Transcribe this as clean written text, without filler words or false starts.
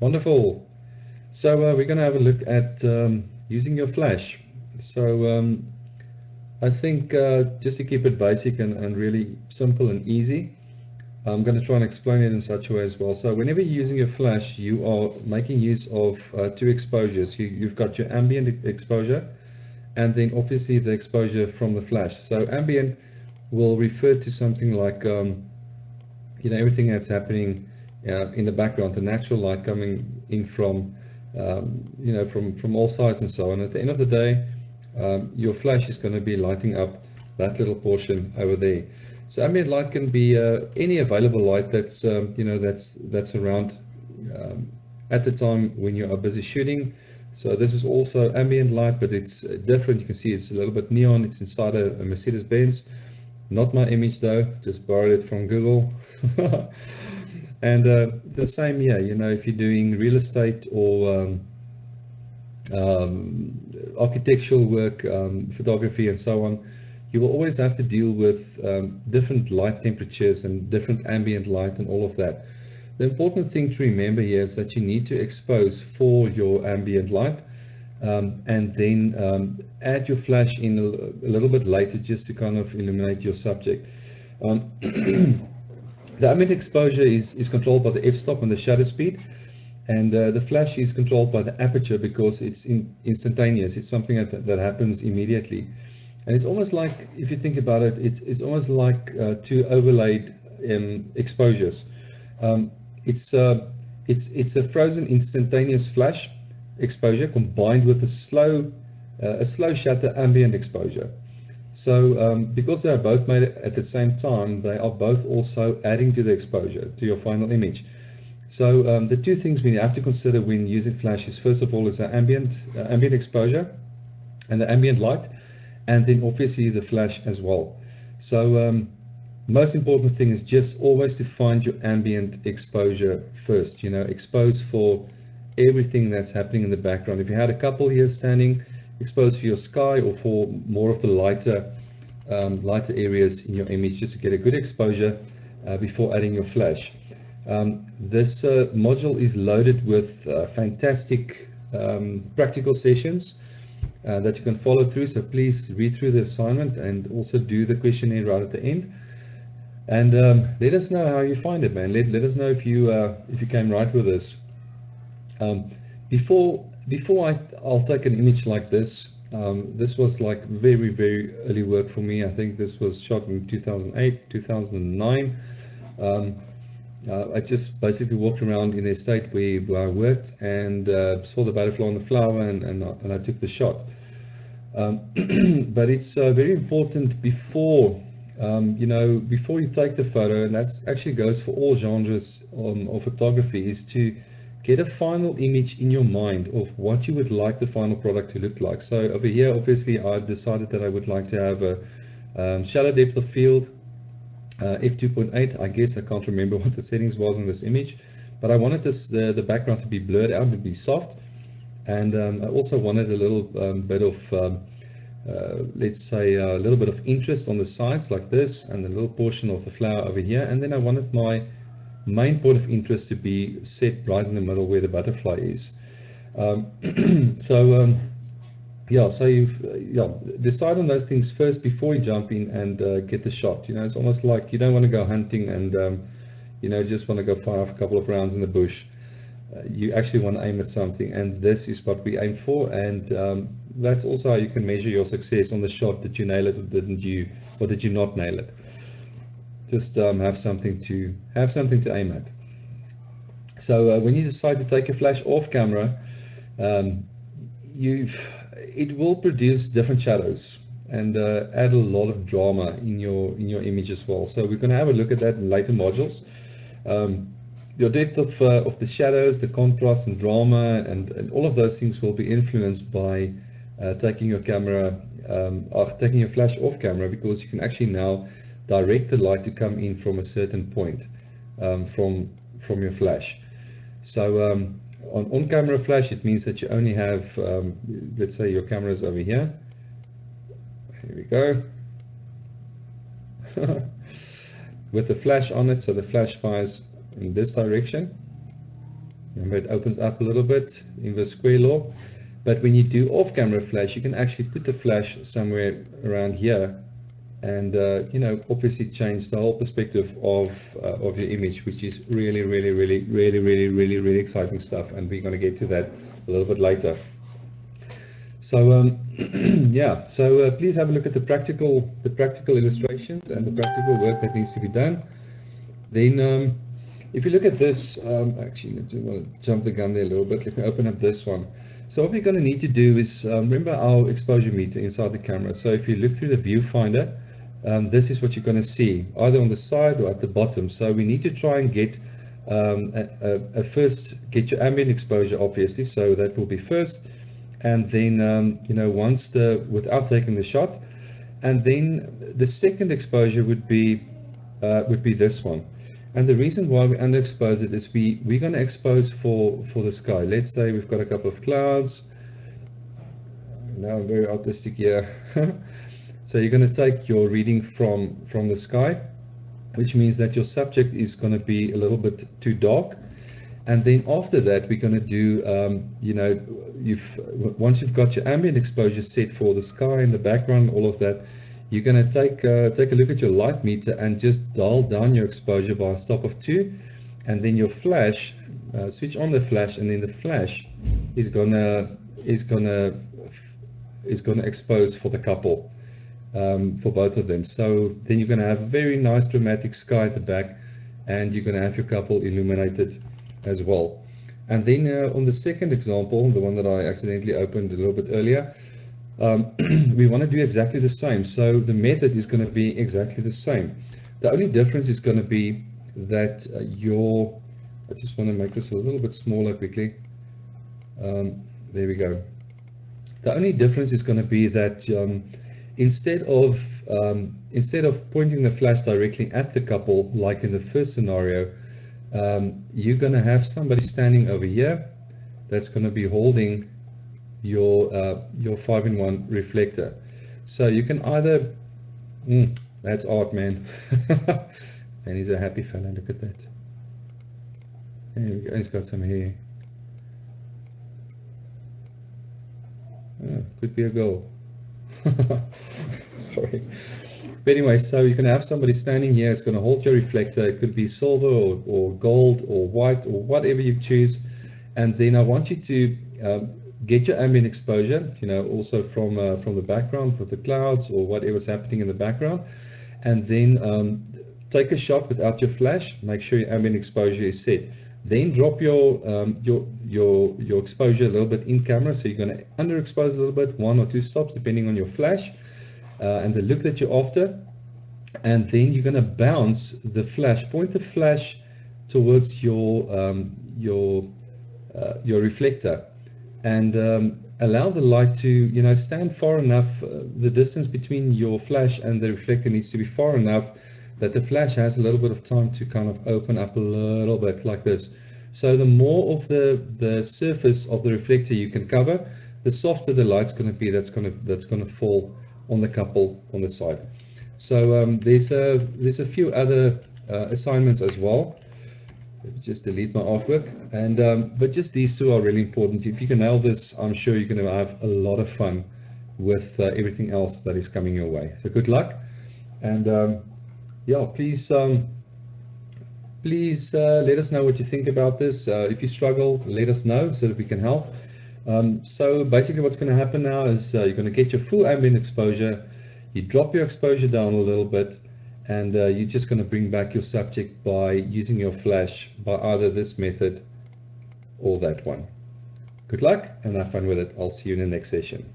Wonderful. So we're going to have a look at using your flash. So I think just to keep it basic and really simple and easy, I'm going to try and explain it in such a way as well. So whenever you're using your flash, you are making use of two exposures. You've got your ambient exposure and then obviously the exposure from the flash. So ambient will refer to something like everything that's happening in the background, the natural light coming in from from all sides and so on. At the end of the day, your flash is going to be lighting up that little portion over there. So ambient light can be any available light that's that's around at the time when you are busy shooting. So this is also ambient light, but it's different. You can see it's a little bit neon. It's inside a Mercedes-Benz. Not my image though, just borrowed it from Google. And the same here, if you're doing real estate or architectural work, photography and so on, you will always have to deal with different light temperatures and different ambient light and all of that. The important thing to remember here is that you need to expose for your ambient light and then add your flash in a little bit later just to kind of illuminate your subject. The ambient exposure is controlled by the f-stop and the shutter speed, and the flash is controlled by the aperture because it's instantaneous. It's something that happens immediately. And it's almost like, if you think about it, it's almost like two overlaid exposures. It's a frozen instantaneous flash exposure combined with a slow shutter ambient exposure. So because they are both made at the same time, they are both also adding to the exposure, to your final image. So the two things we have to consider when using flash is, first of all, is the ambient exposure and the ambient light, and then obviously the flash as well. So most important thing is just always to find your ambient exposure first. Expose for everything that's happening in the background. If you had a couple here standing, expose for your sky or for more of the lighter areas in your image, just to get a good exposure before adding your flash. This module is loaded with fantastic practical sessions that you can follow through, so please read through the assignment and also do the questionnaire right at the end. And let us know how you find it, man. Let us know if you came right with this. Before I'll take an image like this. This was like very, very early work for me. I think this was shot in 2008, 2009. I just basically walked around in the estate where I worked and saw the butterfly on the flower, and I took the shot. But it's very important before you take the photo, and that actually goes for all genres of photography, is to get a final image in your mind of what you would like the final product to look like. So over here, obviously, I decided that I would like to have a shallow depth of field, f2.8. I guess I can't remember what the settings was on this image, but I wanted the background to be blurred out, to be soft, and I also wanted a little bit of let's say a little bit of interest on the sides like this, and a little portion of the flower over here, and then I wanted my main point of interest to be set right in the middle where the butterfly is. So you decide on those things first before you jump in and get the shot. It's almost like you don't want to go hunting and just want to go fire off a couple of rounds in the bush. You actually want to aim at something, and this is what we aim for, and that's also how you can measure your success on the shot. Did you nail it, or did you not nail it? Just have something to aim at. So when you decide to take a flash off camera, it will produce different shadows and add a lot of drama in your image as well. So we're going to have a look at that in later modules. Your depth of the shadows, the contrast and drama, and all of those things will be influenced by taking your flash off camera, because you can actually now direct the light to come in from a certain point from your flash. So on camera flash, it means that you only have, let's say your camera is over here. Here we go. With the flash on it, so the flash fires in this direction. Remember, it opens up a little bit, inverse square law. But when you do off-camera flash, you can actually put the flash somewhere around here, and you know, obviously change the whole perspective of your image, which is really exciting stuff. And we're going to get to that a little bit later. So yeah, so please have a look at the practical illustrations and the practical work that needs to be done. Then if you look at this, actually, I want to jump the gun there a little bit. Let me open up this one. So what we're going to need to do is remember our exposure meter inside the camera. So if you look through the viewfinder, this is what you're going to see, either on the side or at the bottom. So we need to try and get first get your ambient exposure, obviously. So that will be first, and then you know, once without taking the shot, and then the second exposure would be this one. And the reason why we underexpose it is we're going to expose for the sky. Let's say we've got a couple of clouds. Now I'm very artistic here. So you're going to take your reading from the sky, which means that your subject is going to be a little bit too dark. And then after that, we're going to do, you know, once you've got your ambient exposure set for the sky and the background, all of that, you're going to take a look at your light meter and just dial down your exposure by a stop of 2, and then your flash, switch on the flash, and then the flash is gonna expose for the couple, for both of them. So then you're going to have a very nice dramatic sky at the back, and you're going to have your couple illuminated as well. And then on the second example, the one that I accidentally opened a little bit earlier, we want to do exactly the same. So the method is going to be exactly the same. The only difference is going to be that I just want to make this a little bit smaller quickly. There we go. The only difference is going to be that instead of pointing the flash directly at the couple, like in the first scenario, you're going to have somebody standing over here that's going to be holding your 5-in-1 reflector. So you can either that's art, man. And he's a happy fella. Look at that. There we go. He's got some hair. Oh, could be a girl. Sorry. But anyway, so you can have somebody standing here. It's going to hold your reflector. It could be silver or gold or white or whatever you choose. And then I want you to get your ambient exposure, you know, also from the background with the clouds or whatever's happening in the background, and then take a shot without your flash. Make sure your ambient exposure is set. Then drop your exposure a little bit in camera. So you're going to underexpose a little bit, 1 or 2 stops depending on your flash and the look that you're after. And then you're going to bounce the flash, point the flash towards your reflector, and allow the light to, you know, stand far enough. The distance between your flash and the reflector needs to be far enough that the flash has a little bit of time to kind of open up a little bit like this. So the more of the surface of the reflector you can cover, the softer the light's going to be that's going to fall on the couple on the side. So there's a few other assignments as well. Just delete my artwork, and but just these two are really important. If you can nail this, I'm sure you're going to have a lot of fun with everything else that is coming your way. So good luck, and yeah, please let us know what you think about this. If you struggle, let us know so that we can help. So basically what's going to happen now is you're going to get your full ambient exposure. You drop your exposure down a little bit, and you're just going to bring back your subject by using your flash by either this method or that one. Good luck and have fun with it. I'll see you in the next session.